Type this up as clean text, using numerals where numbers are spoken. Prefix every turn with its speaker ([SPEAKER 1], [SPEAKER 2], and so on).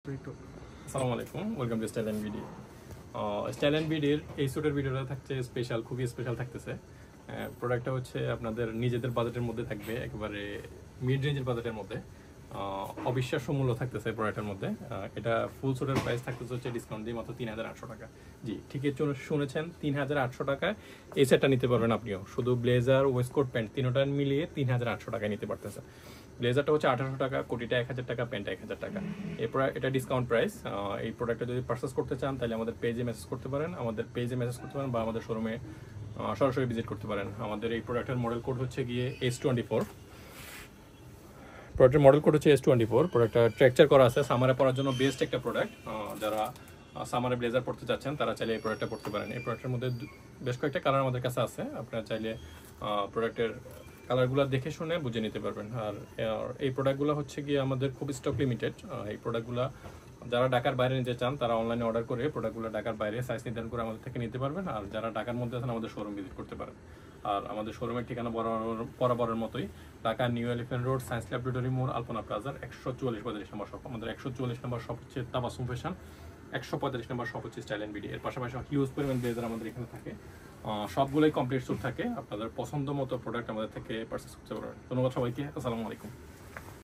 [SPEAKER 1] আসসালামু আলাইকুম, welcome to style and BD. Style and বিডির এই স্যুটের ভিডিওটা থাকছে স্পেশাল, খুবই স্পেশাল থাকতেছে। প্রোডাক্টটা হচ্ছে আপনাদের নিজেদের বাজেটের মধ্যে থাকবে, একেবারে মিড রেঞ্জের বাজেটের মধ্যে। অবিশ্বাস্য মূল্য থাকতেছে প্রোডাক্টের মধ্যে। এটা ফুল স্যুটের প্রাইস থাকতেছে হচ্ছে ডিসকাউন্ট দিয়ে মাত্র ৩,৮০০ টাকা। জি, ঠিকই শুনেছেন, ৩,৮০০ টাকায় এই সেটটা নিতে পারবেন আপনিও। শুধু ব্লেজার, ওয়েস্টকোট, প্যান্ট তিনোটা মিলিয়ে ৩,৮০০ টাকায় নিতে পারতেছে। ব্লেজারটা হচ্ছে ১৮০০ টাকা, কোটিটা ১,০০০ টাকা, প্যান্টটা ১,০০০ টাকা। এরপর এটা ডিসকাউন্ট প্রাইস। এই প্রোডাক্টটা যদি পারচেস করতে চান তাহলে আমাদের পেজে মেসেজ করতে পারেন, বা আমাদের শোরুমে সরাসরি ভিজিট করতে পারেন। আমাদের এই প্রোডাক্টের মডেল কোড হচ্ছে গিয়ে S24। প্রোডাক্টের মডেল কোড হচ্ছে S24। প্রোডাক্টটা ট্রেকচার করা আছে, সামারে পরার জন্য বেস্ট একটা প্রোডাক্ট। যারা সামারে ব্লেজার পড়তে চাচ্ছেন তারা চাইলে এই প্রোডাক্টটা পড়তে পারেন। এই প্রোডাক্টের মধ্যে বেশ কয়েকটা কালার আমাদের কাছে আছে, আপনারা চাইলে প্রোডাক্টের কালারগুলো দেখে শুনে বুঝে নিতে পারবেন। আর এই প্রোডাক্টগুলো হচ্ছে গিয়ে আমাদের খুব স্টক লিমিটেড। এই প্রোডাক্টগুলো যারা ঢাকার বাইরে নিতে চান তারা অনলাইনে অর্ডার করে প্রোডাক্টগুলো ঢাকার বাইরে সাইজ নির্ধারণ করে আমাদের থেকে নিতে পারবেন। আর যারা ঢাকার মধ্যে আছেন আমাদের শোরুম ভিজিট করতে পারেন। আর আমাদের শোরুমের ঠিকানা বরাবরের মতোই, Dhaka new elephant road, science laboratory মোড়, আলপনা প্লাজার ১৪৪ নম্বর শপ। আমাদের ১৪৪ নম্বর শপ হচ্ছে তাবাসসুম ফ্যাশন, ১৪৫ নম্বর শপ হচ্ছে স্টাইল অ্যান্ড বিডি। এর পাশাপাশি হিউজ পরিমাণ ব্লেজার আমাদের এখানে থাকে। সবগুলোই কমপ্লিট স্যুট থাকে। আপনাদের পছন্দ মতো প্রোডাক্ট আমাদের থেকে পারচেস করতে পারবেন। ধন্যবাদ সবাইকে, আসসালামু আলাইকুম।